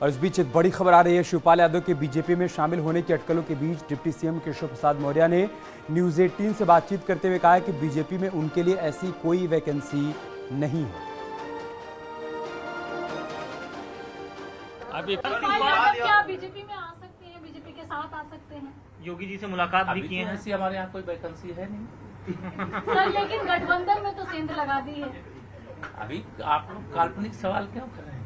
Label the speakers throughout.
Speaker 1: और इस बीच एक बड़ी खबर आ रही है। शिवपाल यादव के बीजेपी में शामिल होने की अटकलों के बीच डिप्टी सीएम केशव प्रसाद मौर्य ने न्यूज 18 से बातचीत करते हुए कहा कि बीजेपी में उनके लिए ऐसी कोई वैकेंसी नहीं है।
Speaker 2: अभी
Speaker 3: क्या बीजेपी में आ सकते हैं, बीजेपी के साथ आ सकते हैं?
Speaker 2: योगी जी से मुलाकात भी किए हैं।
Speaker 4: ऐसी हमारे यहाँ कोई वैकेंसी है नहीं
Speaker 3: सर, लेकिन गठबंधन में तो सेंध लगा दी है।
Speaker 4: अभी आप लोग काल्पनिक सवाल क्यों कर रहे हैं?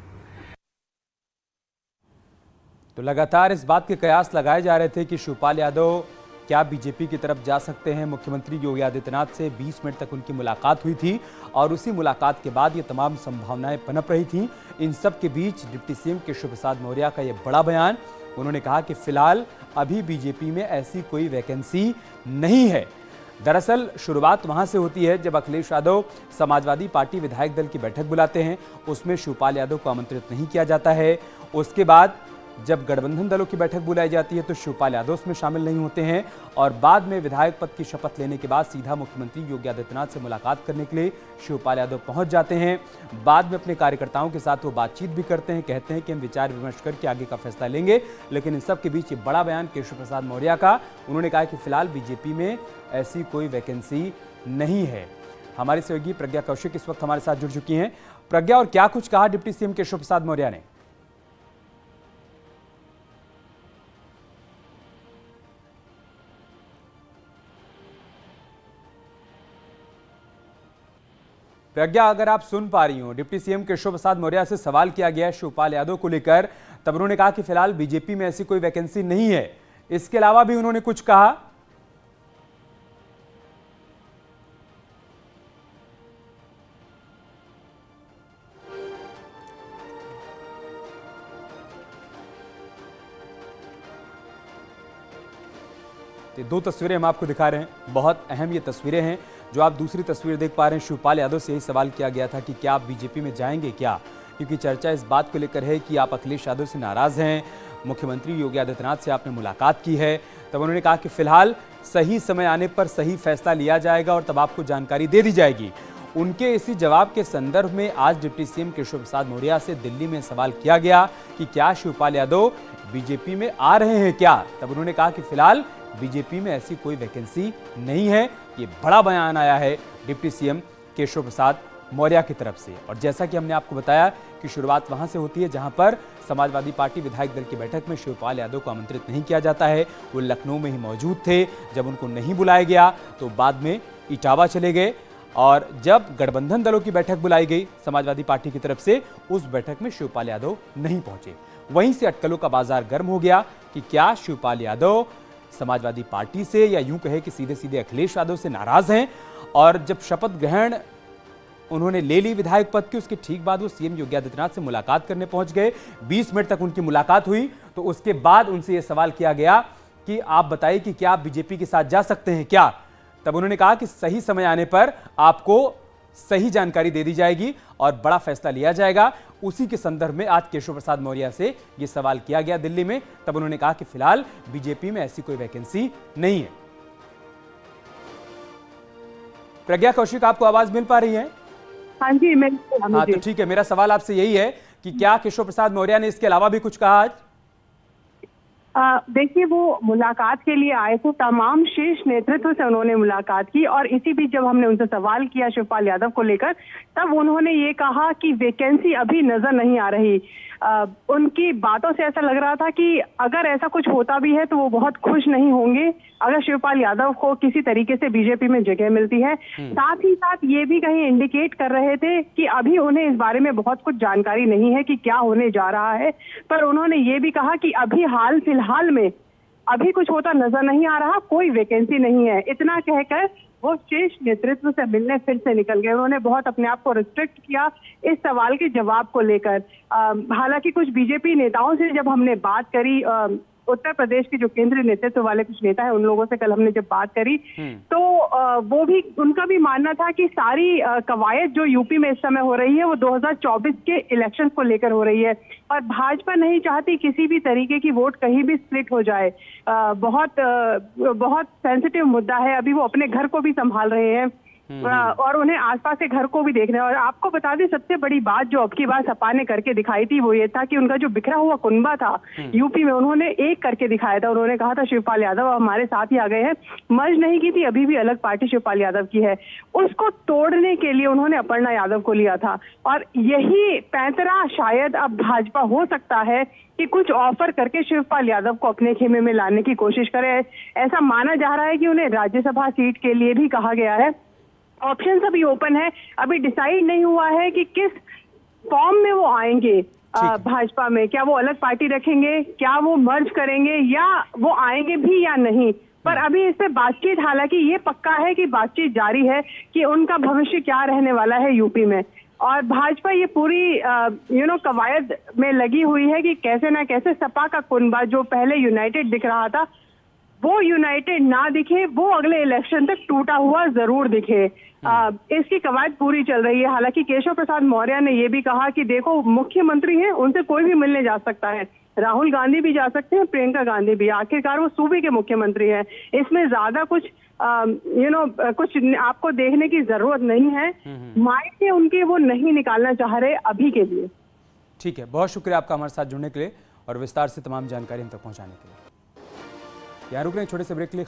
Speaker 1: तो लगातार इस बात के कयास लगाए जा रहे थे कि शिवपाल यादव क्या बीजेपी की तरफ जा सकते हैं। मुख्यमंत्री योगी आदित्यनाथ से 20 मिनट तक उनकी मुलाकात हुई थी और उसी मुलाकात के बाद ये तमाम संभावनाएं पनप रही थी। इन सब के बीच डिप्टी सीएम केशव प्रसाद मौर्य का ये बड़ा बयान। उन्होंने कहा कि फिलहाल अभी बीजेपी में ऐसी कोई वैकेंसी नहीं है। दरअसल शुरुआत वहां से होती है जब अखिलेश यादव समाजवादी पार्टी विधायक दल की बैठक बुलाते हैं, उसमें शिवपाल यादव को आमंत्रित नहीं किया जाता है। उसके बाद जब गठबंधन दलों की बैठक बुलाई जाती है तो शिवपाल यादव उसमें शामिल नहीं होते हैं और बाद में विधायक पद की शपथ लेने के बाद सीधा मुख्यमंत्री योगी आदित्यनाथ से मुलाकात करने के लिए शिवपाल यादव पहुंच जाते हैं। बाद में अपने कार्यकर्ताओं के साथ वो बातचीत भी करते हैं, कहते हैं कि हम विचार विमर्श करके आगे का फैसला लेंगे। लेकिन इन सब के बीच ये बड़ा बयान केशव प्रसाद मौर्य का। उन्होंने कहा कि फिलहाल बीजेपी में ऐसी कोई वैकेंसी नहीं है। हमारी सहयोगी प्रज्ञा कौशिक इस वक्त हमारे साथ जुड़ चुकी हैं। प्रज्ञा, और क्या कुछ कहा डिप्टी सीएम केशव प्रसाद मौर्य ने? प्रज्ञा, अगर आप सुन पा रही हो, डिप्टी सीएम केशव प्रसाद मौर्य से सवाल किया गया शिवपाल यादव को लेकर, तब उन्होंने कहा कि फिलहाल बीजेपी में ऐसी कोई वैकेंसी नहीं है। इसके अलावा भी उन्होंने कुछ कहा? दो तस्वीरें हम आपको दिखा रहे हैं, बहुत अहम ये तस्वीरें हैं। जो आप दूसरी तस्वीर देख पा रहे हैं, शिवपाल यादव से यही सवाल किया गया था कि क्या आप बीजेपी में जाएंगे क्या, क्योंकि चर्चा इस बात को लेकर है कि आप अखिलेश यादव से नाराज हैं, मुख्यमंत्री योगी आदित्यनाथ से आपने मुलाकात की है। तब उन्होंने कहा कि फिलहाल सही समय आने पर सही फैसला लिया जाएगा और तब आपको जानकारी दे दी जाएगी। उनके इसी जवाब के संदर्भ में आज डिप्टी सीएम केशव प्रसाद मौर्य से दिल्ली में सवाल किया गया कि क्या शिवपाल यादव बीजेपी में आ रहे हैं क्या। तब उन्होंने कहा कि फिलहाल बीजेपी में ऐसी कोई वैकेंसी नहीं है। ये बड़ा बयान आया है डिप्टी सीएम केशव प्रसाद मौर्य की तरफ से। और जैसा कि हमने आपको बताया कि शुरुआत वहां से होती है जहां पर समाजवादी पार्टी विधायक दल की बैठक में शिवपाल यादव को आमंत्रित नहीं किया जाता है। वो लखनऊ में ही मौजूद थे। जब उनको नहीं बुलाया गया तो बाद में इटावा चले गए और जब गठबंधन दलों की बैठक बुलाई गई समाजवादी पार्टी की तरफ से, उस बैठक में शिवपाल यादव नहीं पहुंचे। वहीं से अटकलों का बाजार गर्म हो गया कि क्या शिवपाल यादव समाजवादी पार्टी से या यूं कहे कि सीधे सीधे अखिलेश यादव से नाराज हैं। और जब शपथ ग्रहण उन्होंने ले ली विधायक पद की, उसके ठीक बाद वो सीएम योगी आदित्यनाथ से मुलाकात करने पहुंच गए। 20 मिनट तक उनकी मुलाकात हुई। तो उसके बाद उनसे यह सवाल किया गया कि आप बताइए कि क्या आप बीजेपी के साथ जा सकते हैं क्या। तब उन्होंने कहा कि सही समय आने पर आपको सही जानकारी दे दी जाएगी और बड़ा फैसला लिया जाएगा। उसी के संदर्भ में आज केशव प्रसाद मौर्य से यह सवाल किया गया दिल्ली में। तब उन्होंने कहा कि फिलहाल बीजेपी में ऐसी कोई वैकेंसी नहीं है। प्रज्ञा कौशिक, आपको आवाज मिल पा रही है?
Speaker 5: हाँ जी,
Speaker 1: हाँ, तो ठीक है। मेरा सवाल आपसे यही है कि क्या केशव प्रसाद मौर्य ने इसके अलावा भी कुछ कहा आज?
Speaker 5: देखिए, वो मुलाकात के लिए आए थे, तमाम शीर्ष नेतृत्व से उन्होंने मुलाकात की और इसी बीच जब हमने उनसे सवाल किया शिवपाल यादव को लेकर, तब उन्होंने ये कहा कि वैकेंसी अभी नजर नहीं आ रही। उनकी बातों से ऐसा लग रहा था कि अगर ऐसा कुछ होता भी है तो वो बहुत खुश नहीं होंगे अगर शिवपाल यादव को किसी तरीके से बीजेपी में जगह मिलती है। साथ ही साथ ये भी कहीं इंडिकेट कर रहे थे कि अभी उन्हें इस बारे में बहुत कुछ जानकारी नहीं है कि क्या होने जा रहा है। पर उन्होंने ये भी कहा कि अभी हाल फिलहाल में अभी कुछ होता नजर नहीं आ रहा, कोई वैकेंसी नहीं है। इतना कहकर वो शीर्ष नेतृत्व से मिलने फिर से निकल गए। उन्होंने बहुत अपने आप को रिस्ट्रिक्ट किया इस सवाल के जवाब को लेकर। हालांकि कुछ बीजेपी नेताओं से जब हमने बात करी, उत्तर प्रदेश के जो केंद्रीय नेतृत्व वाले कुछ नेता है, उन लोगों से कल हमने जब बात करी तो वो भी, उनका भी मानना था कि सारी कवायद जो यूपी में इस समय हो रही है वो 2024 के इलेक्शंस को लेकर हो रही है और भाजपा नहीं चाहती किसी भी तरीके की वोट कहीं भी स्प्लिट हो जाए। बहुत सेंसिटिव मुद्दा है, अभी वो अपने घर को भी संभाल रहे हैं। और उन्हें आसपास के घर को भी देखना है। और आपको बता दें, सबसे बड़ी बात जो अब की बार सपा ने करके दिखाई थी वो ये था कि उनका जो बिखरा हुआ कुनबा था यूपी में, उन्होंने एक करके दिखाया था। उन्होंने कहा था शिवपाल यादव हमारे साथ ही आ गए हैं, मर्ज नहीं की थी, अभी भी अलग पार्टी शिवपाल यादव की है। उसको तोड़ने के लिए उन्होंने अपर्णा यादव को लिया था, और यही पैंतरा शायद अब भाजपा हो सकता है कि कुछ ऑफर करके शिवपाल यादव को अपने खेमे में लाने की कोशिश करे। ऐसा माना जा रहा है कि उन्हें राज्यसभा सीट के लिए भी कहा गया है। ऑप्शन अभी ओपन है, अभी डिसाइड नहीं हुआ है कि किस फॉर्म में वो आएंगे भाजपा में। क्या वो अलग पार्टी रखेंगे, क्या वो मर्ज करेंगे, या वो आएंगे भी या नहीं। पर अभी इस पे बातचीत, हालांकि ये पक्का है कि बातचीत जारी है कि उनका भविष्य क्या रहने वाला है यूपी में। और भाजपा ये पूरी कवायद में लगी हुई है कि कैसे ना कैसे सपा का कुनबा जो पहले यूनाइटेड दिख रहा था वो यूनाइटेड ना दिखे, वो अगले इलेक्शन तक टूटा हुआ जरूर दिखे। इसकी कवायद पूरी चल रही है। हालांकि केशव प्रसाद मौर्य ने ये भी कहा कि देखो, मुख्यमंत्री हैं, उनसे कोई भी मिलने जा सकता है, राहुल गांधी भी जा सकते हैं, प्रियंका गांधी भी, आखिरकार वो सूबे के मुख्यमंत्री हैं। इसमें ज्यादा कुछ कुछ आपको देखने की जरूरत नहीं है। मायने उनके वो नहीं निकालना चाह रहे अभी के लिए।
Speaker 1: ठीक है, बहुत शुक्रिया आपका हमारे साथ जुड़ने के लिए और विस्तार से तमाम जानकारी हम तक पहुंचाने के लिए। यहाँ रुक रहे हैं छोटे से ब्रेक के लिए।